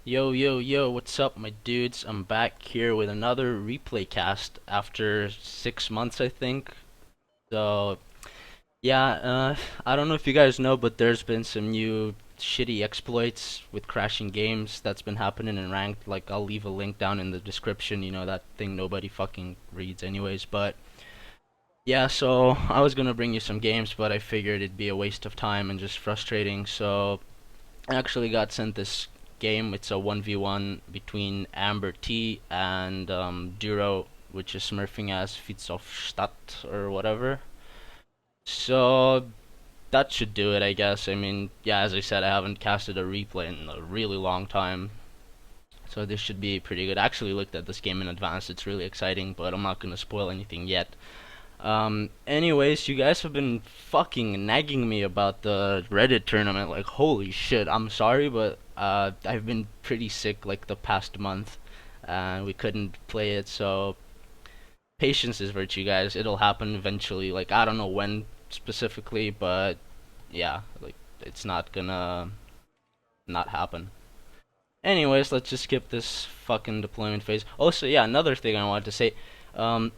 Yo, yo, yo, what's up, my dudes? I'm back here with another replay cast after 6 months, I think. So, yeah, I don't know if you guys know, but there's been some new shitty exploits with crashing games that's been happening in ranked. Like, I'll leave a link down in the description, that thing nobody fucking reads, anyways. But, yeah, so I was gonna bring you some games, but I figured it'd be a waste of time and just frustrating, so I actually got sent this game. It's a 1v1 between AmberT and Duro, which is smurfing as Stadt or whatever. So that should do it, I guess. I mean, yeah, as I said, I haven't casted a replay in a really long time. So this should be pretty good. I actually looked at this game in advance. It's really exciting, but I'm not going to spoil anything yet. Anyways, you guys have been fucking nagging me about the Reddit tournament. Like, holy shit, I'm sorry, but I've been pretty sick like the past month, and we couldn't play it. So patience is virtue, guys. It'll happen eventually. Like, I don't know when specifically, but yeah, like it's not gonna not happen. Anyways, let's just skip this fucking deployment phase. Also, yeah, another thing I wanted to say. Um,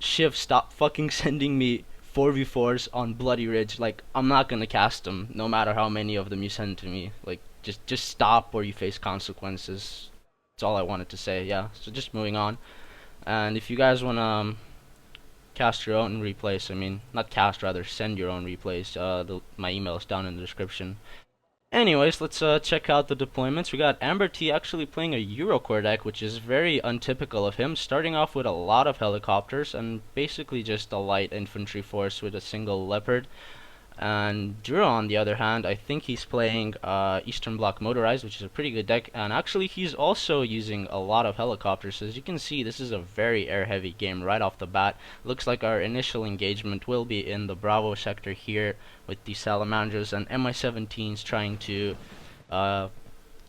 Shiv, stop fucking sending me 4v4s on Bloody Ridge. Like, I'm not gonna cast them, no matter how many of them you send to me. Like, just stop or you face consequences. That's all I wanted to say, yeah. So just moving on. And if you guys wanna cast your own replays, I mean, not cast, rather, send your own replays, my email is down in the description. Anyways, let's check out the deployments. We got AmberT actually playing a Eurocore deck, which is very untypical of him, starting off with a lot of helicopters and basically just a light infantry force with a single leopard. And Duro, on the other hand, I think he's playing Eastern Bloc Motorized, which is a pretty good deck, and actually he's also using a lot of helicopters. So as you can see, this is a very air-heavy game right off the bat. Looks like our initial engagement will be in the Bravo sector here with the Salamanders and Mi-17s trying to uh,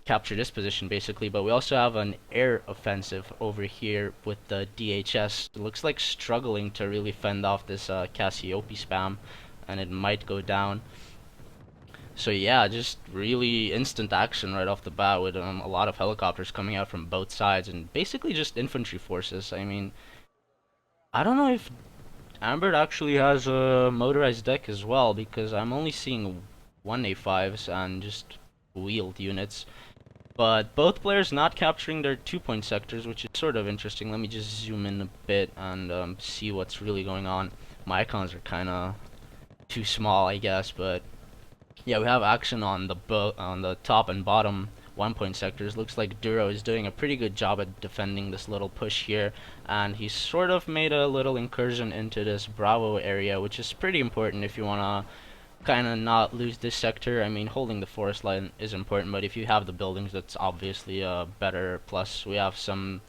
capture this position basically, but we also have an air offensive over here with the DHS. It looks like struggling to really fend off this Cassiope spam, and it might go down. So yeah, just really instant action right off the bat with a lot of helicopters coming out from both sides and basically just infantry forces. I mean, I don't know if AmberT actually has a motorized deck as well, because I'm only seeing 1A5s and just wheeled units. But both players not capturing their 2-point sectors, which is sort of interesting. Let me just zoom in a bit and see what's really going on. My icons are kind of too small, I guess, but yeah, we have action on the top and bottom 1-point sectors. Looks like Duro is doing a pretty good job at defending this little push here, and he's sort of made a little incursion into this Bravo area, which is pretty important if you wanna kind of not lose this sector. I mean, holding the forest line is important, but if you have the buildings, that's obviously better. Plus, we have some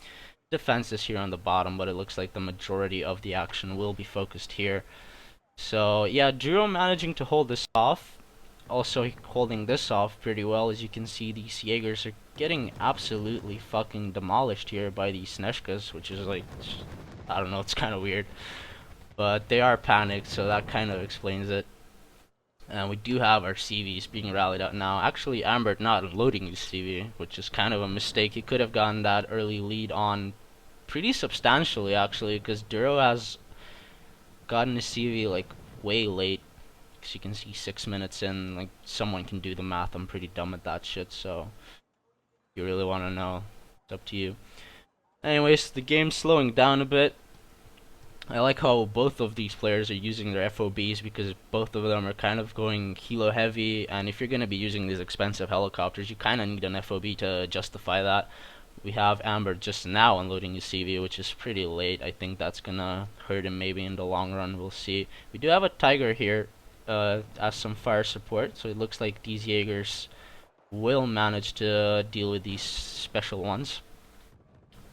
defenses here on the bottom, but it looks like the majority of the action will be focused here. So, yeah, Duro managing to hold this off. Also, holding this off pretty well. As you can see, these Jaegers are getting absolutely fucking demolished here by these Snezhkas, which is like, I don't know, it's kind of weird. But they are panicked, so that kind of explains it. And we do have our CVs being rallied out now. Actually, AmberT not loading his CV, which is kind of a mistake. He could have gotten that early lead on pretty substantially, actually, because Duro has gotten his CV like way late. Because you can see 6 minutes in, like someone can do the math. I'm pretty dumb at that shit, so if you really want to know, it's up to you. Anyways, the game's slowing down a bit. I like how both of these players are using their FOBs because both of them are kind of going helo heavy, and if you're going to be using these expensive helicopters, you kind of need an FOB to justify that. We have AmberT just now unloading his CV, which is pretty late. I think that's going to hurt him maybe in the long run. We'll see. We do have a Tiger here as some fire support, so it looks like these Jaegers will manage to deal with these special ones.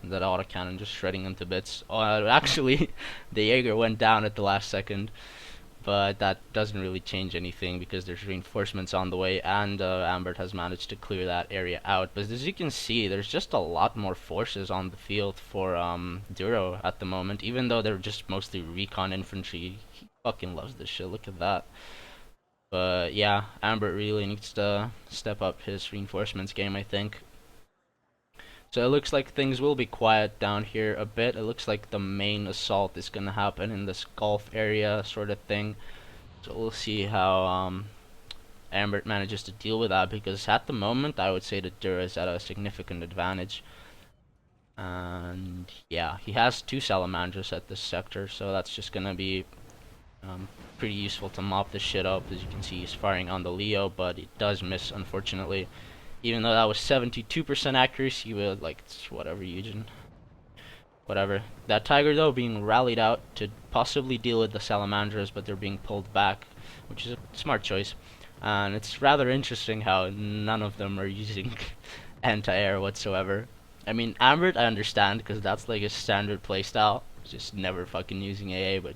That autocannon just shredding them to bits. Actually, the Jaeger went down at the last second, but that doesn't really change anything because there's reinforcements on the way, and AmberT has managed to clear that area out. But as you can see, there's just a lot more forces on the field for Duro at the moment, even though they're just mostly recon infantry. He fucking loves this shit, look at that. But yeah, AmberT really needs to step up his reinforcements game, I think. So it looks like things will be quiet down here a bit. It looks like the main assault is gonna happen in this Gulf area sort of thing. So we'll see how AmberT manages to deal with that, because at the moment I would say that Dura is at a significant advantage. And yeah, he has 2 salamanders at this sector, so that's just gonna be pretty useful to mop this shit up. As you can see, he's firing on the Leo, but it does miss, unfortunately. Even though that was 72% accuracy, with like, whatever, Eugen. Whatever. That Tiger, though, being rallied out to possibly deal with the salamanders, but they're being pulled back, which is a smart choice. And it's rather interesting how none of them are using anti-air whatsoever. I mean, AmberT I understand, because that's like a standard playstyle. Just never fucking using AA, but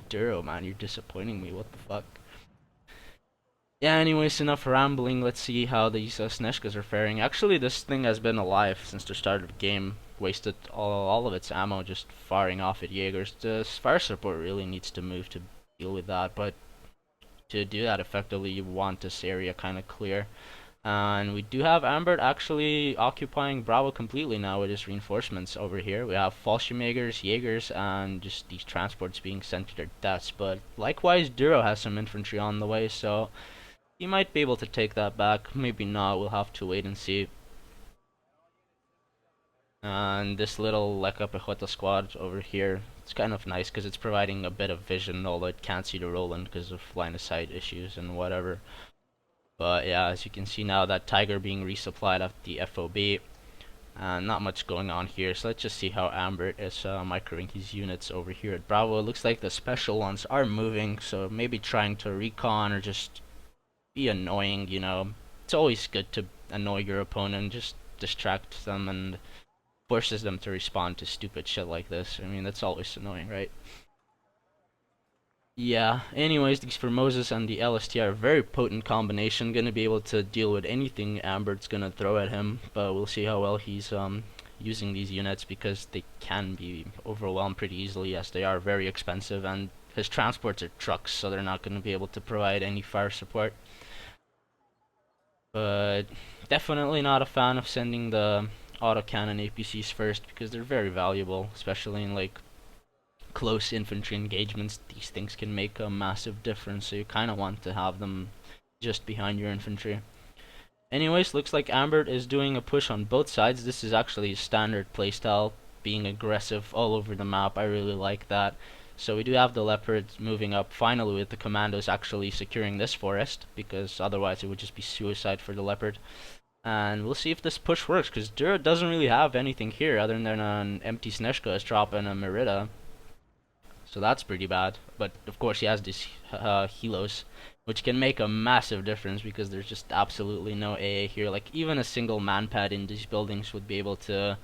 Duro, man, you're disappointing me. What the fuck? Yeah, anyways, enough rambling. Let's see how these Snezhkas are faring. Actually, this thing has been alive since the start of the game. Wasted all of its ammo just firing off at Jaegers. The fire support really needs to move to deal with that, but to do that effectively, you want this area kind of clear. And we do have AmberT actually occupying Bravo completely now with his reinforcements over here. We have Fallschirmjägers, Jaegers, and just these transports being sent to their deaths. But likewise, Duro has some infantry on the way, so he might be able to take that back. Maybe not. We'll have to wait and see. And this little Leka Pechota squad over here, it's kind of nice because it's providing a bit of vision, although it can't see the Roland because of line of sight issues and whatever. But yeah, as you can see now, that Tiger being resupplied at the FOB. Not much going on here, so let's just see how AmberT is microing his units over here at Bravo. It looks like the special ones are moving, so maybe trying to recon or just be annoying, you know. It's always good to annoy your opponent, just distract them and forces them to respond to stupid shit like this. I mean, that's always annoying, right? Yeah, anyways, these Formosas and the LST are a very potent combination, gonna be able to deal with anything AmberT's gonna throw at him, but we'll see how well he's using these units, because they can be overwhelmed pretty easily, as they are very expensive, and his transports are trucks, so they're not gonna be able to provide any fire support. But definitely not a fan of sending the autocannon APCs first, because they're very valuable, especially in like close infantry engagements. These things can make a massive difference, so you kind of want to have them just behind your infantry. Anyways, looks like AmberT is doing a push on both sides. This is actually a standard playstyle, being aggressive all over the map. I really like that. So we do have the Leopards moving up finally, with the Commandos actually securing this forest, because otherwise it would just be suicide for the Leopard. And we'll see if this push works, because Dura doesn't really have anything here other than an empty Snezhka drop and a Merida. So that's pretty bad. But of course he has these helos, which can make a massive difference, because there's just absolutely no AA here. Like, even a single manpad in these buildings would be able to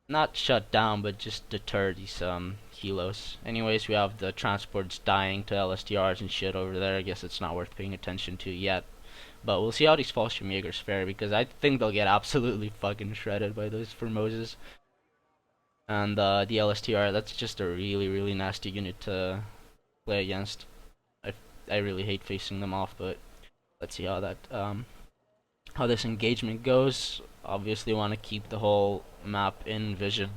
not shut down, but just deter these helos. Anyways, we have the transports dying to LSTRs and shit over there. I guess it's not worth paying attention to yet. But we'll see how these Fallschirmjägers fare, because I think they'll get absolutely fucking shredded by those Formosas. And the LSTR, that's just a really, really nasty unit to play against. I really hate facing them off, but let's see how that how this engagement goes. Obviously want to keep the whole map in vision.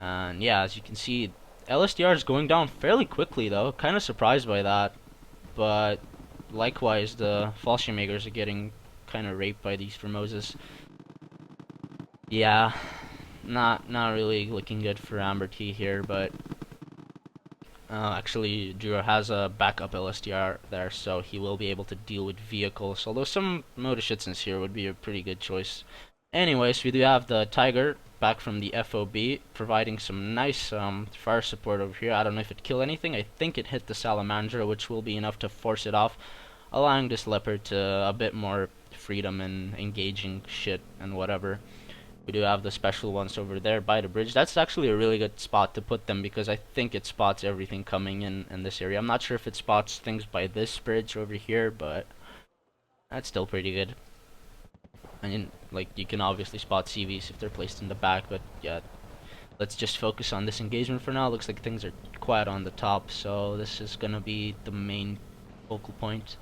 And yeah, as you can see, LSDR is going down fairly quickly though. Kind of surprised by that. But likewise, the Fallschirmjägers are getting kind of raped by these Formosas. Yeah, not really looking good for AmberT here, but actually, Duro has a backup LSDR there, so he will be able to deal with vehicles. Although some Motorschützens here would be a pretty good choice. Anyways, we do have the Tiger back from the FOB, providing some nice fire support over here. I don't know if it killed anything. I think it hit the Salamander, which will be enough to force it off, allowing this Leopard to a bit more freedom in engaging shit and whatever. We do have the special ones over there by the bridge. That's actually a really good spot to put them, because I think it spots everything coming in this area. I'm not sure if it spots things by this bridge over here, but that's still pretty good. I mean, like, you can obviously spot CVs if they're placed in the back, but yeah, let's just focus on this engagement for now. Looks like things are quiet on the top, so this is gonna be the main focal point.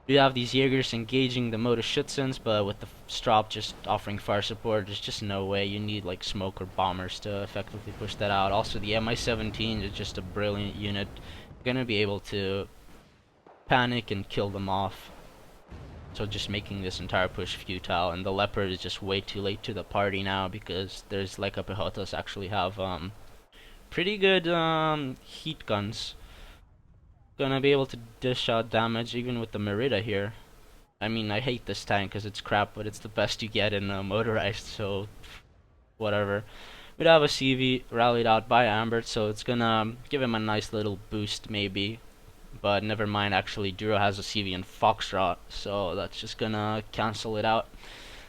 We have these Jaegers engaging the Motor Schutzens, but with the Strop just offering fire support, there's just no way. You need like smoke or bombers to effectively push that out. Also, the Mi-17 is just a brilliant unit. Gonna be able to panic and kill them off. So just making this entire push futile, and the Leopard is just way too late to the party now because there's like Pejotas actually have pretty good heat guns. Gonna be able to dish out damage even with the Merida here. I mean, I hate this tank because it's crap, but it's the best you get in motorized, so whatever. We'd have a CV rallied out by AmberT, so it's gonna give him a nice little boost maybe. But never mind, actually, Duro has a CV in Foxtrot, so that's just gonna cancel it out.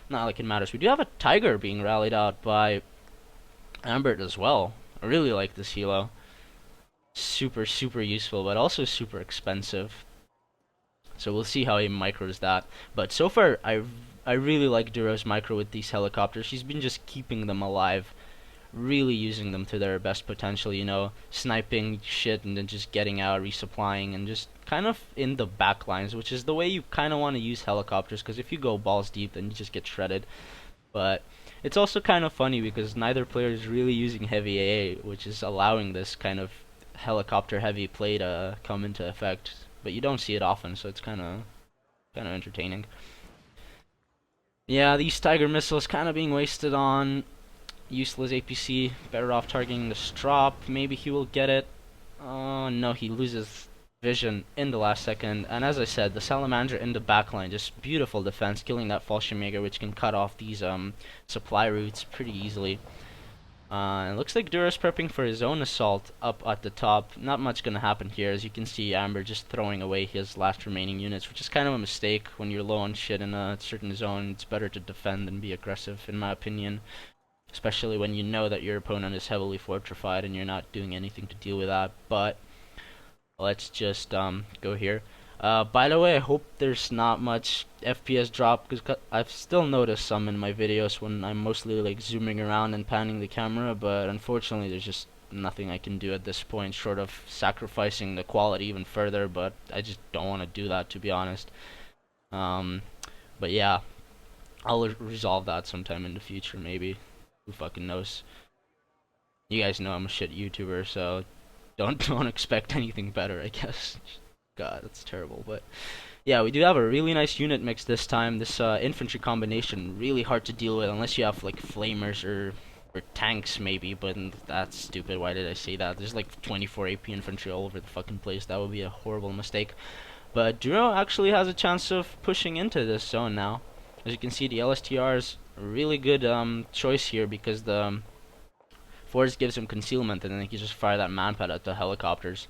Not like it matters. We do have a Tiger being rallied out by AmberT as well. I really like this helo. Super, super useful, but also super expensive. So we'll see how he micros that. But so far, I really like Duro's micro with these helicopters. She's been just keeping them alive, really using them to their best potential, you know, sniping shit and then just getting out, resupplying, and just kind of in the back lines, which is the way you kind of want to use helicopters, because if you go balls deep, then you just get shredded. But it's also kind of funny because neither player is really using heavy AA, which is allowing this kind of helicopter heavy play to come into effect. But you don't see it often, so it's kind of entertaining. Yeah, these Tiger missiles kind of being wasted on useless APC. Better off targeting the Strop. Maybe he will get it. Oh no, he loses vision in the last second. And as I said, the Salamander in the backline, just beautiful defense, killing that Fallschirmjäger, which can cut off these supply routes pretty easily. It looks like Duro's prepping for his own assault up at the top. Not much gonna happen here, as you can see AmberT just throwing away his last remaining units, which is kind of a mistake when you're low on shit in a certain zone. It's better to defend than be aggressive, in my opinion. Especially when you know that your opponent is heavily fortified and you're not doing anything to deal with that. But let's just go here. By the way, I hope there's not much FPS drop, because I've still noticed some in my videos when I'm mostly like zooming around and panning the camera, but unfortunately there's just nothing I can do at this point short of sacrificing the quality even further, but I just don't want to do that, to be honest. Um, but yeah, I'll resolve that sometime in the future maybe. Who fucking knows? You guys know I'm a shit YouTuber, so don't expect anything better, I guess. God, that's terrible. But yeah, we do have a really nice unit mix this time. This infantry combination, really hard to deal with unless you have like flamers or tanks maybe, but that's stupid. Why did I say that? There's like 24 AP infantry all over the fucking place. That would be a horrible mistake. But Duro actually has a chance of pushing into this zone now. As you can see, the LSTR is a really good choice here because the Force gives him concealment, and then he can just fire that manpad at the helicopters.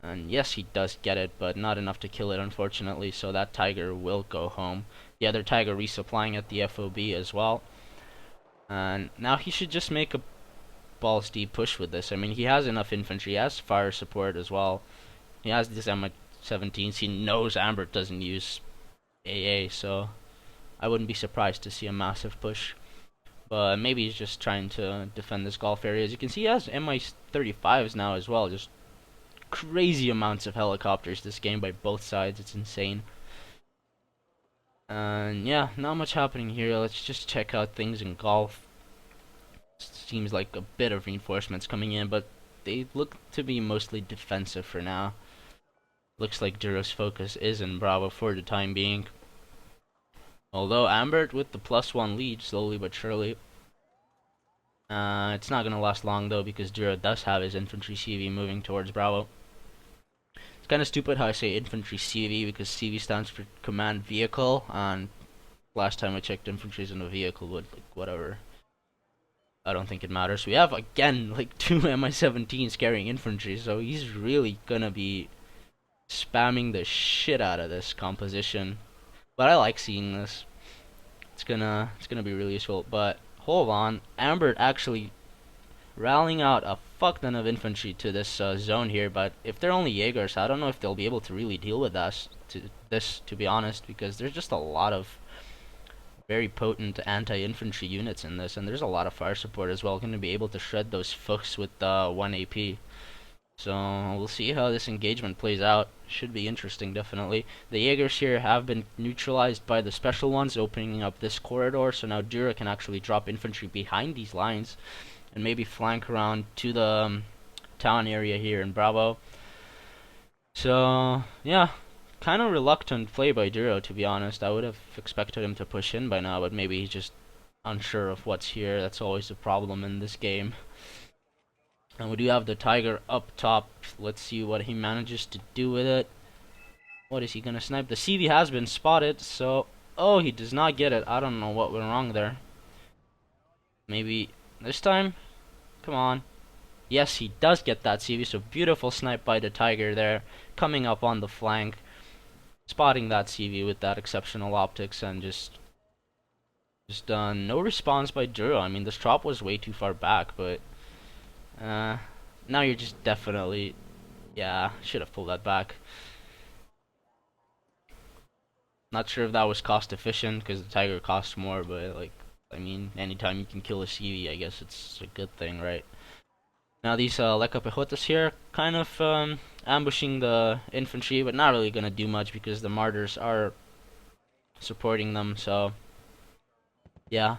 And yes, he does get it, but not enough to kill it, unfortunately, so that Tiger will go home. The other Tiger resupplying at the FOB as well. And now he should just make a balls deep push with this. I mean, he has enough infantry, he has fire support as well. He has these Mi-17s, he knows AmberT doesn't use AA, so I wouldn't be surprised to see a massive push. But maybe he's just trying to defend this Gulf area. As you can see, he has Mi-35s now as well, just crazy amounts of helicopters this game by both sides. It's insane. And yeah, not much happening here. Let's just check out things in Gulf. Seems like a bit of reinforcements coming in, but they look to be mostly defensive for now. Looks like Duro's focus is in Bravo for the time being. Although AmberT with the +1 lead, slowly but surely. It's not gonna last long though, because Duro does have his infantry CV moving towards Bravo. It's kind of stupid how I say infantry CV, because CV stands for command vehicle, and last time I checked, infantry isn't a vehicle, but like whatever. I don't think it matters. We have again like 2 Mi-17s carrying infantry, so he's really gonna be spamming the shit out of this composition. But I like seeing this. It's gonna be really useful. But hold on, AmberT actually rallying out a fuck ton of infantry to this zone here. But if they're only Jaegers, I don't know if they'll be able to really deal with us to be honest, because there's just a lot of very potent anti-infantry units in this, and there's a lot of fire support as well. Going to be able to shred those folks with 1 AP. So we'll see how this engagement plays out. Should be interesting, definitely. The Jaegers here have been neutralized by the special ones, opening up this corridor. So now Dura can actually drop infantry behind these lines and maybe flank around to the town area here in Bravo. So yeah, kind of reluctant play by Duro, to be honest. I would have expected him to push in by now, but maybe he's just unsure of what's here. That's always a problem in this game. And we do have the Tiger up top. Let's see what he manages to do with it. What is he gonna snipe? The CV has been spotted, so... Oh, he does not get it. I don't know what went wrong there. Maybe this time? Come on. Yes, he does get that CV, so beautiful snipe by the Tiger there. Coming up on the flank. Spotting that CV with that exceptional optics and just no response by Duro. I mean, this drop was way too far back, but... now you're just definitely... Yeah, should have pulled that back. Not sure if that was cost efficient, because the Tiger costs more, but, like, I mean, anytime you can kill a CV, I guess it's a good thing, right? Now these Lekka Pejotas here, kind of ambushing the infantry, but not really gonna do much because the martyrs are supporting them, so... Yeah,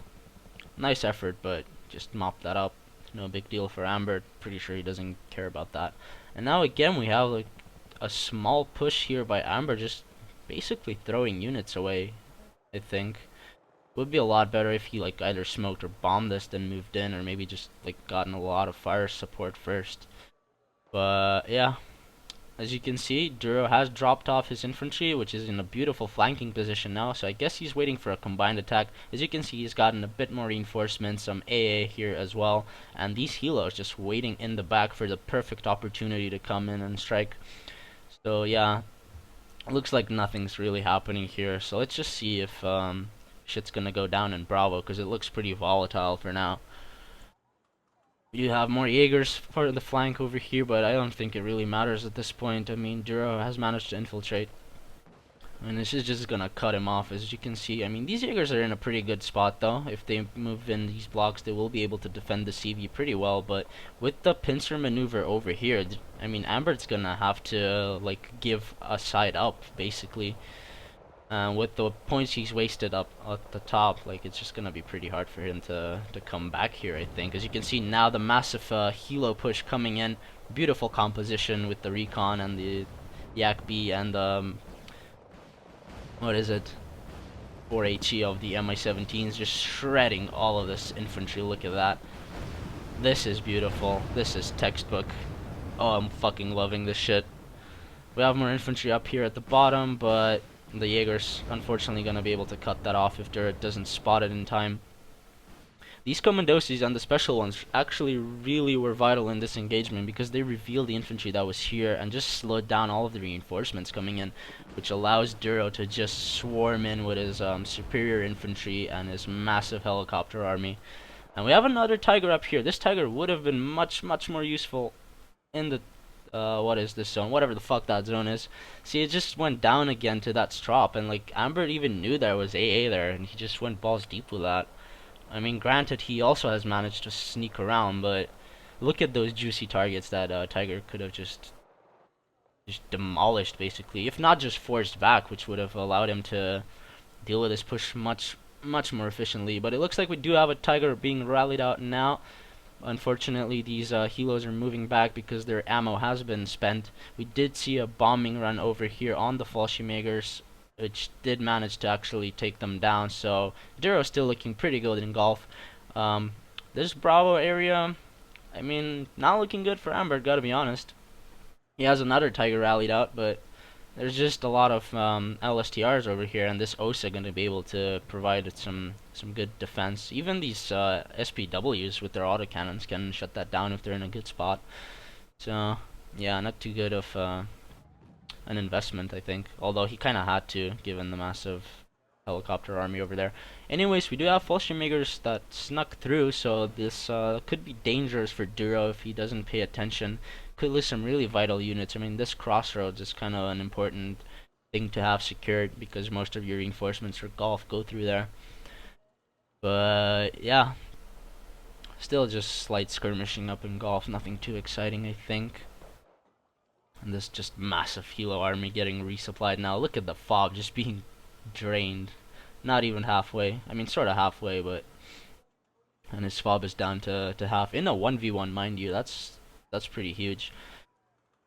nice effort, but just mop that up. No big deal for AmberT. Pretty sure he doesn't care about that. And now again we have like a small push here by AmberT, just basically throwing units away. I think would be a lot better if he like either smoked or bombed this, then moved in, or maybe just like gotten a lot of fire support first. But yeah, as you can see, Duro has dropped off his infantry, which is in a beautiful flanking position now, so I guess he's waiting for a combined attack. As you can see, he's gotten a bit more reinforcements, some AA here as well, and these helos just waiting in the back for the perfect opportunity to come in and strike. So yeah, looks like nothing's really happening here, so let's just see if shit's gonna go down in Bravo, because it looks pretty volatile for now. You have more Jaegers for the flank over here, but I don't think it really matters at this point. I mean, Duro has managed to infiltrate. And this is just gonna cut him off, as you can see. I mean, these Jaegers are in a pretty good spot, though. If they move in these blocks, they will be able to defend the CV pretty well. But with the pincer maneuver over here, I mean, AmberT's gonna have to, like, give a side up, basically. With the points he's wasted up at the top, like it's just gonna be pretty hard for him to come back here, I think. As you can see now, the massive helo push coming in, beautiful composition with the recon and the Yak B and what is it? 4HE of the Mi-17s, just shredding all of this infantry. Look at that. This is beautiful. This is textbook. Oh, I'm fucking loving this shit. We have more infantry up here at the bottom, but the Jaeger's unfortunately going to be able to cut that off if Dirt doesn't spot it in time. These Commandosis and the special ones actually really were vital in this engagement because they revealed the infantry that was here and just slowed down all of the reinforcements coming in, which allows Duro to just swarm in with his superior infantry and his massive helicopter army. And we have another Tiger up here. This Tiger would have been much more useful in the what is this zone? Whatever the fuck that zone is. See, it just went down again to that strop, and like AmberT even knew there was AA there, and he just went balls deep with that. I mean, granted, he also has managed to sneak around, but look at those juicy targets that Tiger could have just demolished, basically, if not just forced back, which would have allowed him to deal with this push much more efficiently. But it looks like we do have a Tiger being rallied out now. Unfortunately, these helos are moving back because their ammo has been spent. We did see a bombing run over here on the Fallschirmjägers, which did manage to actually take them down. So Duro's still looking pretty good in golf. This Bravo area, I mean, not looking good for AmberT, gotta be honest. He has another Tiger rallied out, but there's just a lot of LSTRs over here, and this OSA going to be able to provide some good defense. Even these SPWs with their autocannons can shut that down if they're in a good spot. So yeah, not too good of an investment, I think. Although he kind of had to, given the massive helicopter army over there. Anyways, we do have Fallschirmjägers that snuck through, so this could be dangerous for Duro if he doesn't pay attention. Could lose some really vital units. I mean, this crossroads is kind of an important thing to have secured because most of your reinforcements for golf go through there. But yeah, still just slight skirmishing up in golf, nothing too exciting, I think. And this just massive Hilo army getting resupplied now. Look at the fob just being drained. Not even halfway. I mean, sort of halfway, but... And his fob is down to half. In a 1v1, mind you. That's pretty huge.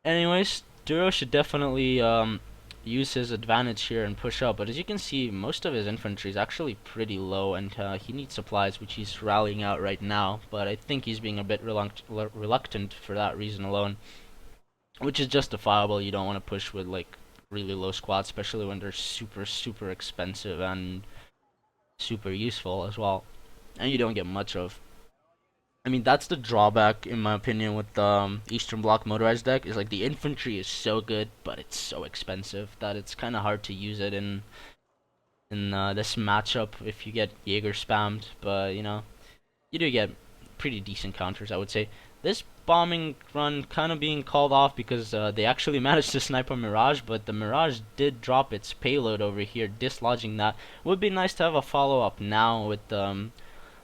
Anyways, Duro should definitely use his advantage here and push up. But as you can see, most of his infantry is actually pretty low, and he needs supplies, which he's rallying out right now. But I think he's being a bit reluctant for that reason alone, which is justifiable. You don't want to push with like really low squads, especially when they're super expensive and super useful as well, and you don't get much of. I mean, that's the drawback, in my opinion, with the Eastern Bloc motorized deck, is like the infantry is so good, but it's so expensive that it's kind of hard to use it in this matchup if you get Jaeger spammed. But you know, you do get pretty decent counters, I would say. This bombing run kind of being called off because they actually managed to snipe a Mirage, but the Mirage did drop its payload over here, dislodging that. Would be nice to have a follow-up now with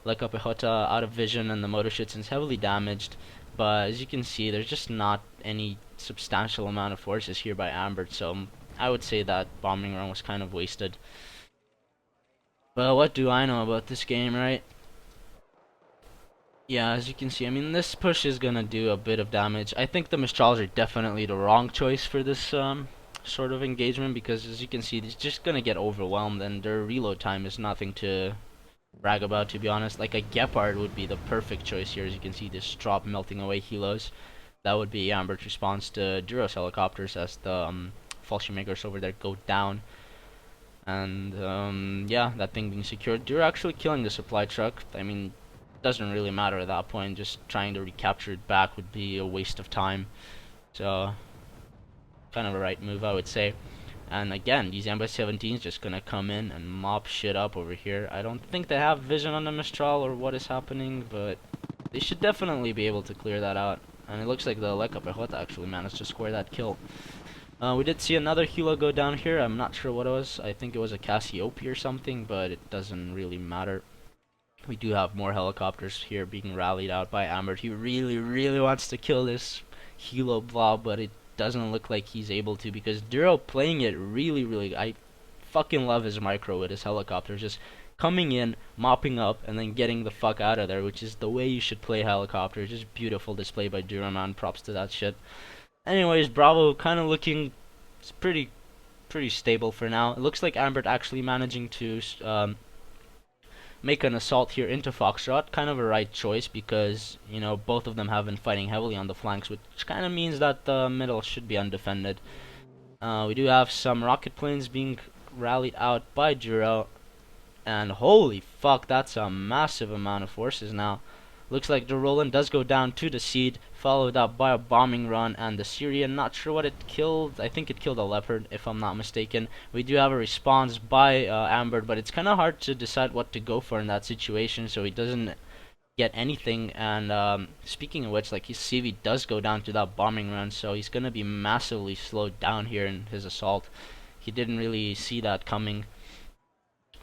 Leka Pehota out of vision and the motor is heavily damaged, but as you can see, there's just not any substantial amount of forces here by AmberT, so I would say that bombing run was kind of wasted. But what do I know about this game, right? Yeah, as you can see, I mean, this push is gonna do a bit of damage. I think the Mistrals are definitely the wrong choice for this sort of engagement, because as you can see, it's just gonna get overwhelmed, and their reload time is nothing to brag about, to be honest. Like a Gepard would be the perfect choice here. As you can see, this drop melting away helos. That would be AmberT's response to Duro's helicopters as the Falchion makers over there go down. And yeah, that thing being secured. Duro actually killing the supply truck. I mean, doesn't really matter at that point. Just trying to recapture it back would be a waste of time. So kind of a right move, I would say. And again, these Amber-17s just gonna come in and mop shit up over here. I don't think they have vision on the Mistral or what is happening, but they should definitely be able to clear that out. And it looks like the Leka Pehota actually managed to score that kill. We did see another Hilo go down here. I'm not sure what it was. I think it was a Cassiope or something, but it doesn't really matter. We do have more helicopters here being rallied out by AmberT. He really wants to kill this Hilo blob, but it doesn't look like he's able to, because Duro playing it really, I fucking love his micro with his helicopters, just coming in, mopping up, and then getting the fuck out of there, which is the way you should play helicopters. Just beautiful display by Duro, man. Props to that shit. Anyways, Bravo kind of looking pretty stable for now. It looks like AmberT actually managing to make an assault here into Foxtrot. Kind of a right choice, because you know both of them have been fighting heavily on the flanks, which kind of means that the middle should be undefended. We do have some rocket planes being rallied out by Duro, and holy fuck, that's a massive amount of forces now. Looks like the Roland does go down to the Seed, followed up by a bombing run, and the Syrian, not sure what it killed. I think it killed a Leopard, if I'm not mistaken. We do have a response by AmberT, but it's kind of hard to decide what to go for in that situation, so he doesn't get anything. And speaking of which, like his CV does go down to that bombing run, so he's going to be massively slowed down here in his assault. He didn't really see that coming.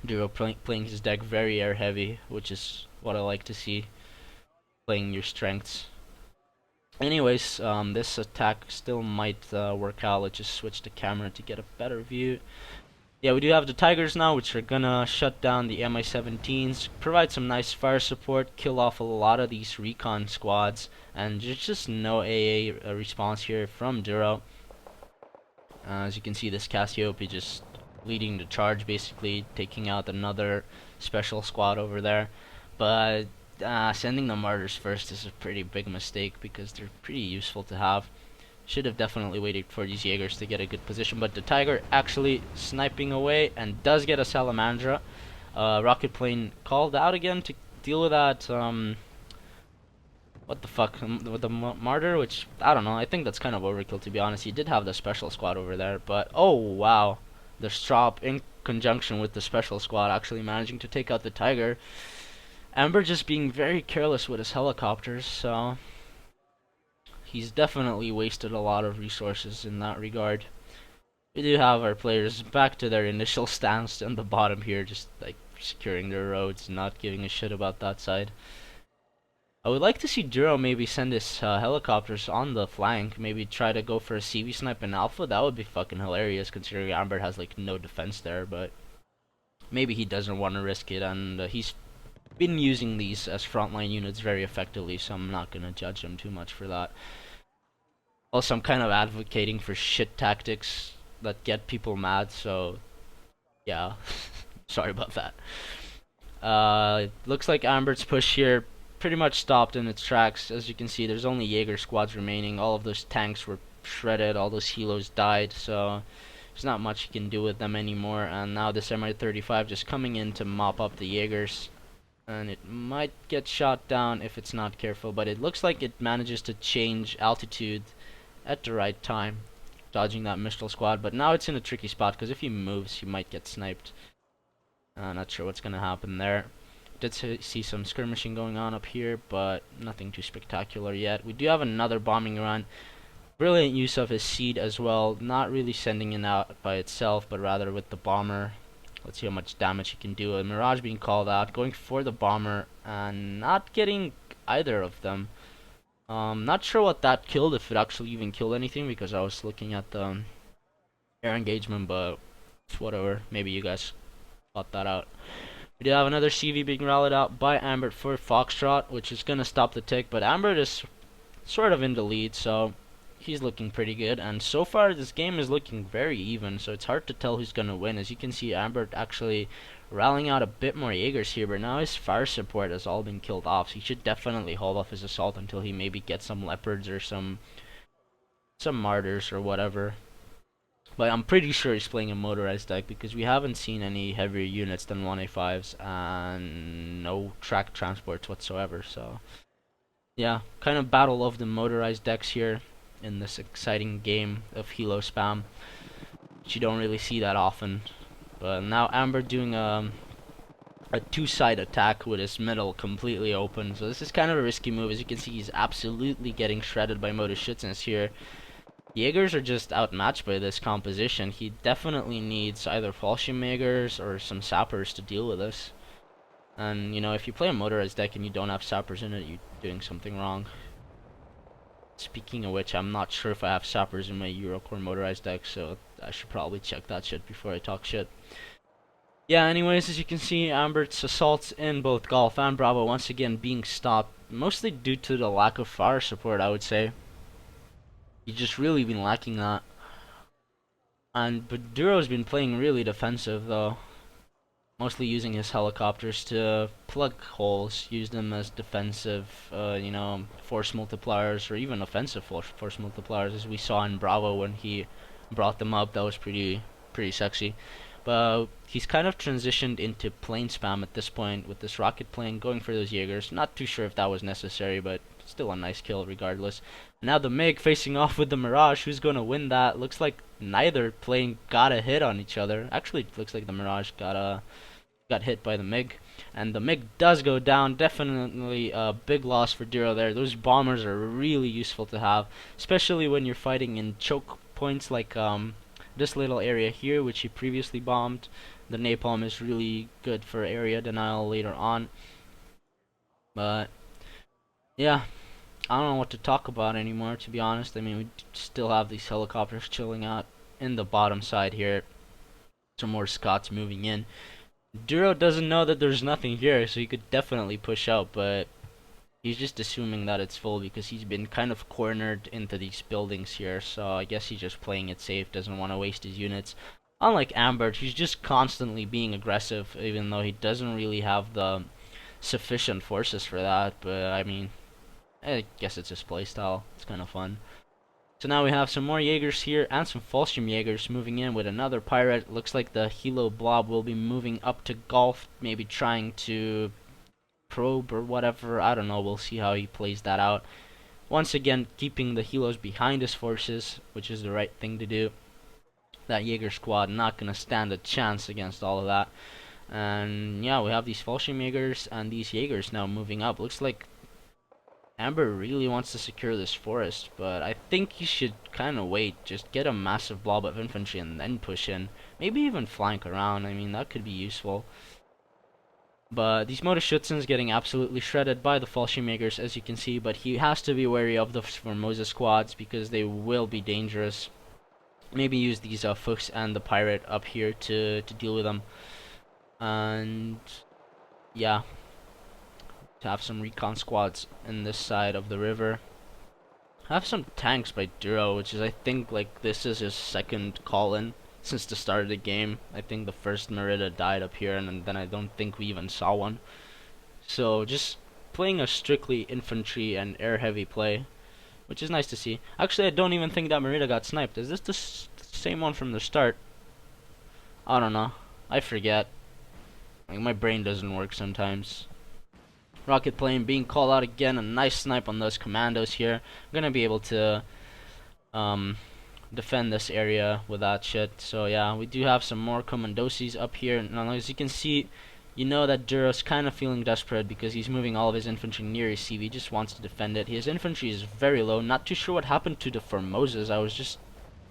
Duro playing his deck very air heavy, which is what I like to see. Playing your strengths. Anyways, this attack still might work out. Let's just switch the camera to get a better view. Yeah, we do have the Tigers now, which are gonna shut down the Mi-17s, provide some nice fire support, kill off a lot of these recon squads, and just no AA response here from Duro. As you can see, this Cassiope just leading the charge, basically taking out another special squad over there. But sending the Martyrs first is a pretty big mistake, because they're pretty useful to have. Should have definitely waited for these Jaegers to get a good position, but the Tiger actually sniping away and does get a Salamandra. Rocket plane called out again to deal with that, what the fuck, with the Martyr, which, I don't know, I think that's kind of overkill, to be honest. He did have the special squad over there, but oh wow, the Strop in conjunction with the special squad actually managing to take out the Tiger. AmberT just being very careless with his helicopters, so he's definitely wasted a lot of resources in that regard. We do have our players back to their initial stance on the bottom here, just like securing their roads, not giving a shit about that side. I would like to see Duro maybe send his helicopters on the flank, maybe try to go for a CV snipe in Alpha. That would be fucking hilarious considering AmberT has like no defense there, but maybe he doesn't want to risk it, and he's been using these as frontline units very effectively, so I'm not gonna judge him too much for that. Also, I'm kind of advocating for shit tactics that get people mad, so yeah, sorry about that. Looks like AmberT's push here pretty much stopped in its tracks. As you can see, there's only Jaeger squads remaining. All of those tanks were shredded, all those helos died, so there's not much you can do with them anymore. And now this MI-35 just coming in to mop up the Jaegers, and it might get shot down if it's not careful, but it looks like it manages to change altitude at the right time, dodging that Mistral squad. But now it's in a tricky spot because if he moves, he might get sniped. Not sure what's gonna happen there. Did see some skirmishing going on up here, but nothing too spectacular yet. We do have another bombing run. Brilliant use of his seed as well, not really sending it out by itself, but rather with the bomber. Let's see how much damage he can do. A Mirage being called out, going for the bomber, and not getting either of them. Not sure what that killed, if it actually even killed anything, because I was looking at the air engagement, but it's whatever. Maybe you guys thought that out. We do have another CV being rallied out by AmberT for Foxtrot, which is going to stop the tick, but AmberT is sort of in the lead, so he's looking pretty good. And so far, this game is looking very even, so it's hard to tell who's going to win. As you can see, AmberT actually rallying out a bit more Jaegers here, but now his fire support has all been killed off, so he should definitely hold off his assault until he maybe gets some Leopards or some Martyrs or whatever. But I'm pretty sure he's playing a motorized deck because we haven't seen any heavier units than 1A5s and no track transports whatsoever. So yeah, kind of battle of the motorized decks here in this exciting game of Helo spam, which you don't really see that often. But now AmberT doing a two-side attack with his middle completely open. So this is kind of a risky move. As you can see, he's absolutely getting shredded by Motor Schützens here. Jaegers are just outmatched by this composition. He definitely needs either Fallschirmjägers or some sappers to deal with this. And, you know, if you play a motorized deck and you don't have sappers in it, you're doing something wrong. Speaking of which, I'm not sure if I have sappers in my Eurocore motorized deck, so I should probably check that shit before I talk shit. Yeah, anyways, as you can see, AmberT's assaults in both Golf and Bravo once again being stopped, mostly due to the lack of fire support, I would say. He's just really been lacking that. But Duro's been playing really defensive though. Mostly using his helicopters to plug holes, use them as defensive, you know, force multipliers, or even offensive force multipliers, as we saw in Bravo when he brought them up. That was pretty sexy. But he's kind of transitioned into plane spam at this point with this rocket plane going for those Jaegers. Not too sure if that was necessary, but still a nice kill regardless. Now the MiG facing off with the Mirage. Who's going to win that? Looks like neither plane got a hit on each other. Actually, it looks like the Mirage got hit by the MiG. And the MiG does go down. Definitely a big loss for Duro there. Those bombers are really useful to have, especially when you're fighting in choke points like this little area here, which he previously bombed. The napalm is really good for area denial later on. But yeah, I don't know what to talk about anymore, to be honest. I mean, we still have these helicopters chilling out in the bottom side here. Some more Scots moving in. Duro doesn't know that there's nothing here, so he could definitely push out, but he's just assuming that it's full because he's been kind of cornered into these buildings here, so I guess he's just playing it safe, doesn't want to waste his units. Unlike AmberT, he's just constantly being aggressive, even though he doesn't really have the sufficient forces for that, but I mean, I guess it's his playstyle. It's kind of fun. So now we have some more Jaegers here and some Fallschirmjägers moving in with another pirate. Looks like the Helo Blob will be moving up to Golf, maybe trying to probe or whatever. I don't know. We'll see how he plays that out. Once again, keeping the Helos behind his forces, which is the right thing to do. That Jaeger squad not gonna stand a chance against all of that. And yeah, we have these Fallschirmjägers and these Jaegers now moving up. Looks like AmberT really wants to secure this forest, but I think he should kind of wait, just get a massive blob of infantry and then push in. Maybe even flank around. I mean, that could be useful. But these Motor Schützen's getting absolutely shredded by the Fallschirmjägers, as you can see, but he has to be wary of the Formosa squads because they will be dangerous. Maybe use these Fuchs and the Pirate up here to deal with them. And yeah, to have some recon squads in this side of the river. I have some tanks by Duro, which is, I think, like, this is his second call-in since the start of the game. I think the first Merida died up here, and then I don't think we even saw one. So, just playing a strictly infantry and air-heavy play, which is nice to see. Actually, I don't even think that Merida got sniped. Is this the same one from the start? I don't know. I forget. Like, my brain doesn't work sometimes. Rocket plane being called out again. A nice snipe on those commandos here. I'm gonna be able to defend this area with that shit. So yeah, we do have some more commandosis up here. Now, as you can see, you know that Duro's kind of feeling desperate because he's moving all of his infantry near his CV. He just wants to defend it. His infantry is very low. Not too sure what happened to the Formosas. I was just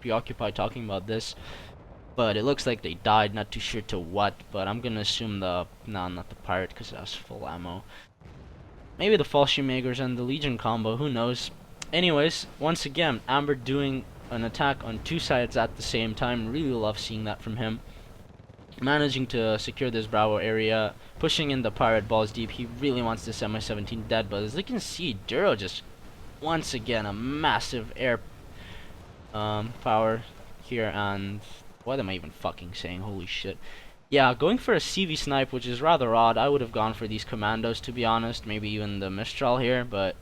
preoccupied talking about this. But it looks like they died. Not too sure to what. But I'm gonna assume no, not the Pirate because it has full ammo. Maybe the Fallschirmjägers and the Legion combo, who knows. Anyways, once again, AmberT doing an attack on two sides at the same time. Really love seeing that from him. Managing to secure this Bravo area, pushing in the Pirate balls deep. He really wants this Mi-17 dead, but as you can see, Duro just, once again, a massive air power here, and what am I even fucking saying? Holy shit. Yeah, going for a CV snipe, which is rather odd. I would have gone for these commandos, to be honest. Maybe even the Mistral here, but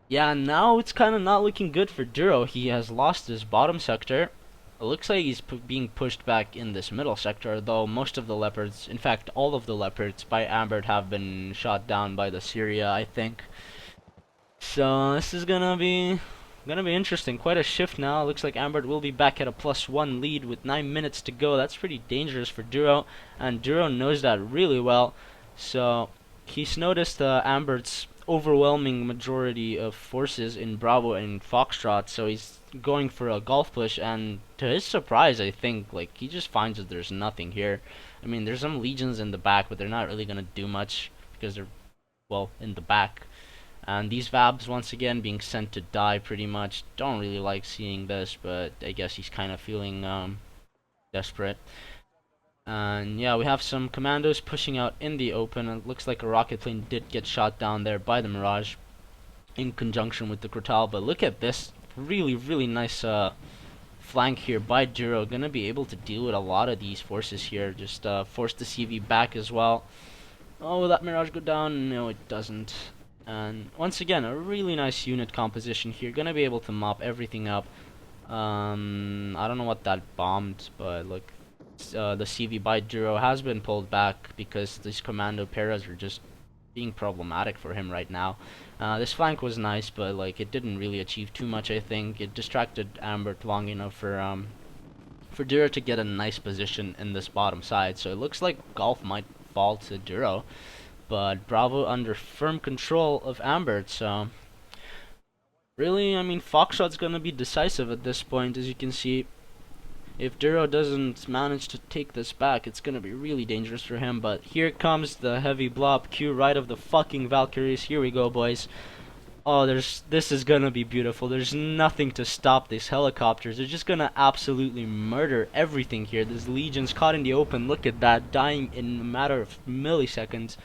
yeah, now it's kind of not looking good for Duro. He has lost his bottom sector. It looks like he's being pushed back in this middle sector, though most of the Leopards, in fact all of the Leopards by AmberT have been shot down by the Syria, I think. So this is gonna be interesting. Quite a shift now. Looks like AmberT will be back at a +1 lead with 9 minutes to go. That's pretty dangerous for Duro, and Duro knows that really well. So he's noticed AmberT's overwhelming majority of forces in Bravo and Foxtrot, so he's going for a golf push, and to his surprise, I think, like, he just finds that there's nothing here. I mean, there's some legions in the back, but they're not really gonna do much because they're, well, in the back. And these Vabs, once again, being sent to die pretty much. Don't really like seeing this, but I guess he's kind of feeling desperate. And yeah, we have some commandos pushing out in the open. It looks like a rocket plane did get shot down there by the Mirage in conjunction with the Crotal. But look at this. Really, really nice flank here by Duro. Gonna be able to deal with a lot of these forces here. Just force the CV back as well. Oh, will that Mirage go down? No, it doesn't. And once again, a really nice unit composition here. Gonna be able to mop everything up. I don't know what that bombed, but look, the CV by Duro has been pulled back because these commando paras are just being problematic for him right now. This flank was nice, but like it didn't really achieve too much. I think it distracted AmberT long enough for Duro to get a nice position in this bottom side. So it looks like Golf might fall to Duro. But Bravo under firm control of AmberT, so really, I mean, Foxtrot's gonna be decisive at this point, as you can see. If Duro doesn't manage to take this back, it's gonna be really dangerous for him. But here comes the heavy blob Q right of the fucking Valkyries. Here we go, boys. Oh, this is gonna be beautiful. There's nothing to stop these helicopters. They're just gonna absolutely murder everything here. There's legions caught in the open. Look at that, dying in a matter of milliseconds.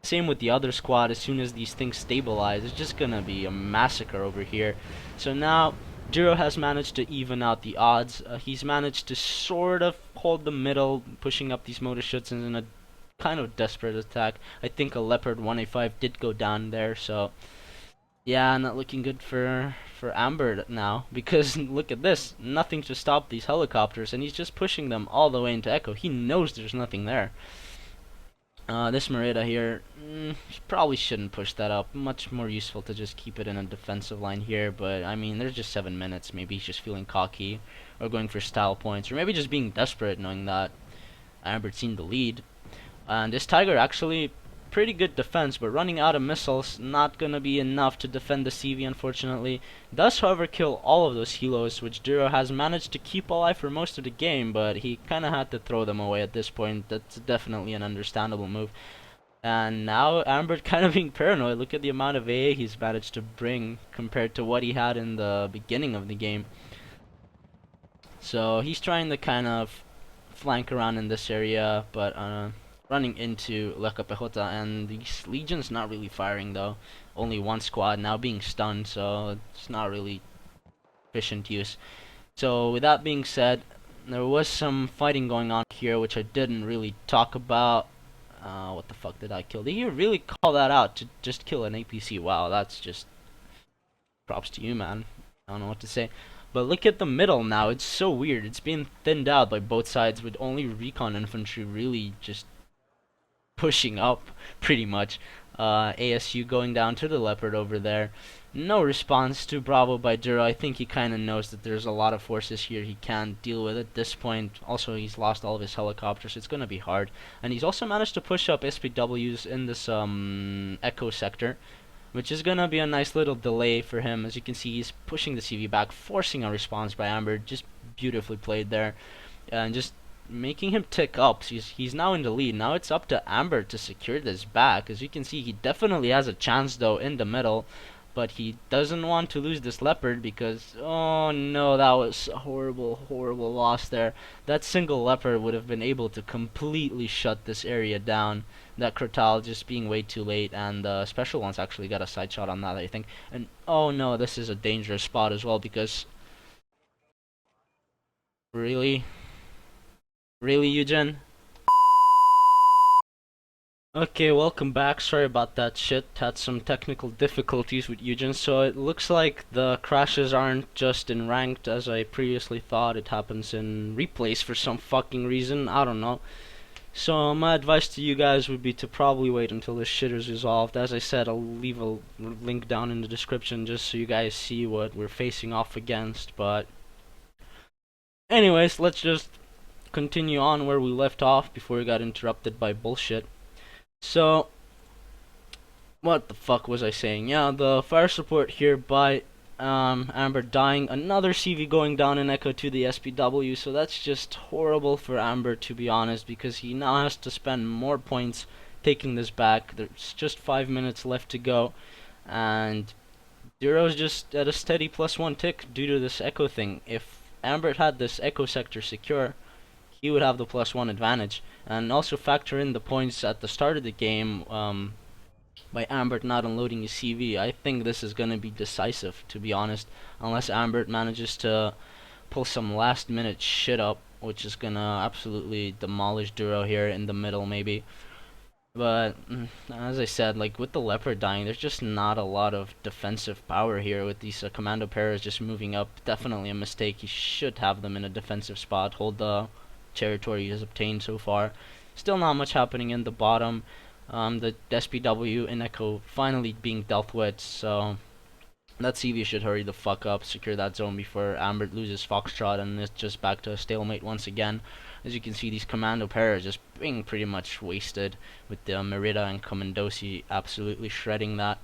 Same with the other squad. As soon as these things stabilize, it's just gonna be a massacre over here. So now Duro has managed to even out the odds. He's managed to sort of hold the middle, pushing up these Motor Schützen in a kind of desperate attack. I think a Leopard 1A5 did go down there, so yeah, not looking good for AmberT now, because look at this, nothing to stop these helicopters, and he's just pushing them all the way into Echo. He knows there's nothing there. This Merida here, probably shouldn't push that up. Much more useful to just keep it in a defensive line here, but I mean, there's just 7 minutes. Maybe he's just feeling cocky, or going for style points, or maybe just being desperate knowing that AmberT's seen the lead. And this Tiger actually pretty good defense, but running out of missiles not gonna be enough to defend the CV, unfortunately. Does, however, kill all of those helos, which Duro has managed to keep alive for most of the game, but he kind of had to throw them away at this point. That's definitely an understandable move. And now AmberT kind of being paranoid. Look at the amount of AA he's managed to bring compared to what he had in the beginning of the game. So he's trying to kind of flank around in this area, but running into Leka Pehota, and these Legions not really firing though. Only one squad now being stunned, so it's not really efficient use. So with that being said, there was some fighting going on here, which I didn't really talk about. What the fuck did I kill? Did you really call that out to just kill an APC? Wow, that's just props to you, man. I don't know what to say. But look at the middle now. It's so weird. It's being thinned out by both sides with only recon infantry really just pushing up, pretty much. ASU going down to the Leopard over there. No response to Bravo by Duro. I think he kind of knows that there's a lot of forces here he can't deal with at this point. Also, he's lost all of his helicopters. It's going to be hard. And he's also managed to push up SPWs in this Echo sector, which is going to be a nice little delay for him. As you can see, he's pushing the CV back, forcing a response by Amber. Just beautifully played there. And just making him tick up. So he's now in the lead. Now it's up to Amber to secure this back. As you can see, he definitely has a chance though in the middle, but he doesn't want to lose this Leopard because, oh no, that was a horrible loss there. That single Leopard would have been able to completely shut this area down. That Crotal just being way too late, and the special ones actually got a side shot on that, I think. And oh no, this is a dangerous spot as well, because really, Eugen? Okay, welcome back. Sorry about that shit. Had some technical difficulties with Eugen, so it looks like the crashes aren't just in ranked as I previously thought. It happens in replays for some fucking reason. I don't know. So my advice to you guys would be to probably wait until this shit is resolved. As I said, I'll leave a link down in the description just so you guys see what we're facing off against. But anyways, let's just continue on where we left off before we got interrupted by bullshit. So, what the fuck was I saying? Yeah, the fire support here by Amber dying. Another CV going down in Echo to the SPW, so that's just horrible for Amber, to be honest, because he now has to spend more points taking this back. There's just 5 minutes left to go, and Duro's just at a steady +1 tick due to this Echo thing. If Amber had this Echo sector secure, he would have the +1 advantage. And also factor in the points at the start of the game by AmberT not unloading his CV. I think this is going to be decisive, to be honest, unless AmberT manages to pull some last minute shit up, which is going to absolutely demolish Duro here in the middle maybe. But as I said, like with the Leopard dying, there's just not a lot of defensive power here with these commando pairs just moving up. Definitely a mistake. He should have them in a defensive spot, hold the territory he has obtained so far. Still not much happening in the bottom. The SPW in Echo finally being dealt with, so that CV should hurry the fuck up, secure that zone before AmberT loses Foxtrot, and it's just back to a stalemate once again. As you can see, these commando pairs just being pretty much wasted, with the Merida and Commandosi absolutely shredding that.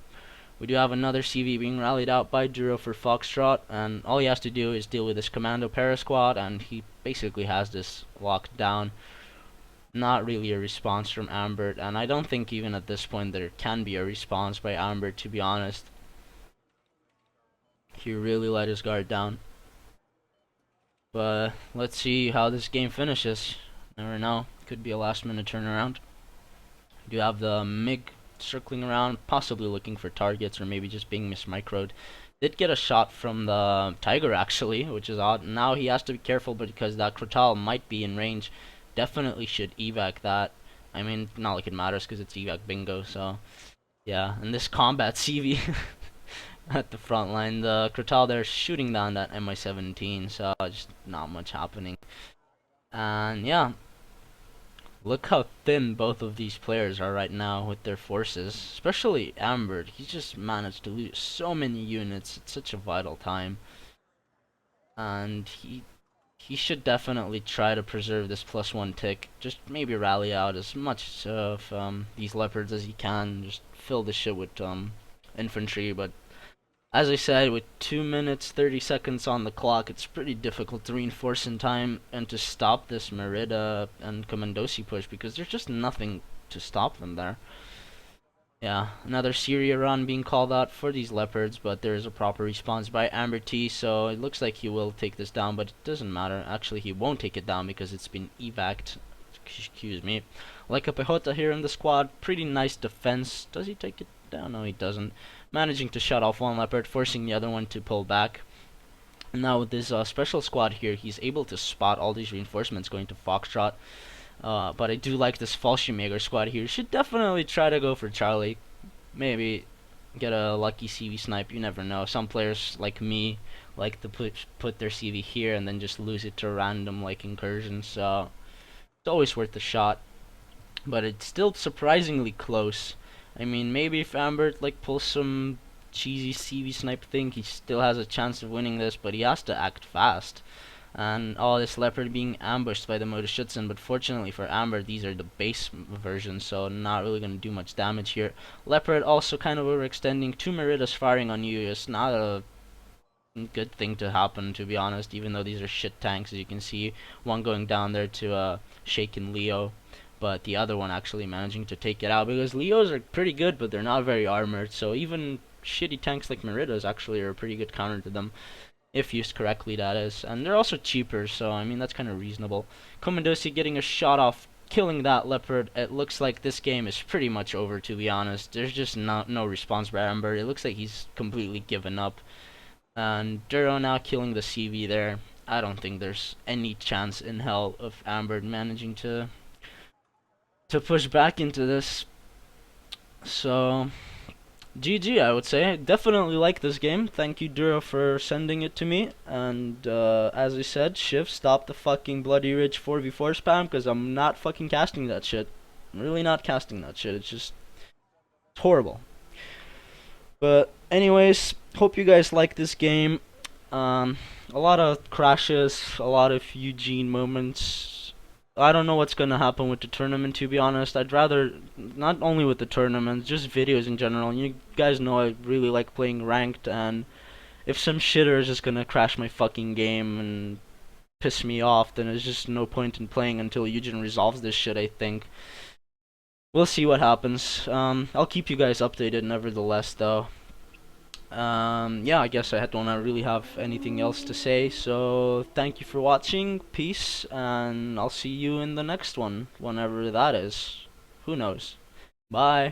We do have another CV being rallied out by Duro for Foxtrot, and all he has to do is deal with this commando para squad, and he basically has this locked down. Not really a response from AmberT, and I don't think even at this point there can be a response by AmberT, to be honest. He really let his guard down. But let's see how this game finishes. Never know. Could be a last minute turnaround. You have the MiG circling around, possibly looking for targets or maybe just being mismicroed. Did get a shot from the Tiger actually, which is odd. Now he has to be careful because that Crotal might be in range. Definitely should evac that. I mean, not like it matters because it's evac bingo, so yeah. And this combat CV at the front line, the Crotal there shooting down that Mi-17, so just not much happening. And yeah, look how thin both of these players are right now with their forces, especially AmberT. He just managed to lose so many units at such a vital time, and he should definitely try to preserve this +1 tick. Just maybe rally out as much of these leopards as he can. Just fill the shit with infantry. But as I said, with 2 minutes 30 seconds on the clock, it's pretty difficult to reinforce in time and to stop this Merida and Commandosi push because there's just nothing to stop them there. Yeah, another Syria run being called out for these leopards, but there is a proper response by AmberT, so it looks like he will take this down, but it doesn't matter. Actually, he won't take it down because it's been evac'd. Excuse me. Like a Pehota here in the squad, pretty nice defense. Does he take it down? No, he doesn't. Managing to shut off one leopard, forcing the other one to pull back. Now with this special squad here, he's able to spot all these reinforcements going to Foxtrot. But I do like this Fallschirmjäger squad here. Should definitely try to go for Charlie. Maybe get a lucky CV snipe. You never know. Some players like me like to put their CV here and then just lose it to random like incursions. So it's always worth a shot. But it's still surprisingly close. I mean, maybe if AmberT like pulls some cheesy CV snipe thing, he still has a chance of winning this. But he has to act fast. And all this leopard being ambushed by the Motorschützen, but fortunately for Amber, these are the base versions, so not really going to do much damage here. Leopard also kind of overextending. 2 Meridas firing on you is not a good thing to happen, to be honest, even though these are shit tanks, as you can see. One going down there to Shaken Leo, but the other one actually managing to take it out, because Leos are pretty good, but they're not very armored, so even shitty tanks like Meridas actually are a pretty good counter to them. If used correctly, that is. And they're also cheaper, so I mean, that's kind of reasonable. Commandosi getting a shot off, killing that leopard. It looks like this game is pretty much over, to be honest. There's just no response by Amber. It looks like he's completely given up. And Duro now killing the CV there. I don't think there's any chance in hell of Amber managing to push back into this. So GG, I would say. I definitely like this game. Thank you, Duro, for sending it to me. And as I said, Shiv, stop the fucking Bloody Ridge 4v4 spam, because I'm not fucking casting that shit. I'm really not casting that shit. It's just horrible. But anyways, hope you guys like this game. A lot of crashes, a lot of Eugen moments. I don't know what's gonna happen with the tournament, to be honest. I'd rather, not only with the tournament, just videos in general. You guys know I really like playing ranked, and if some shitter is just gonna crash my fucking game and piss me off, then there's just no point in playing until Eugen resolves this shit, I think. We'll see what happens. I'll keep you guys updated nevertheless, though. Yeah, I guess I don't really have anything else to say, so thank you for watching, peace, and I'll see you in the next one, whenever that is. Who knows? Bye.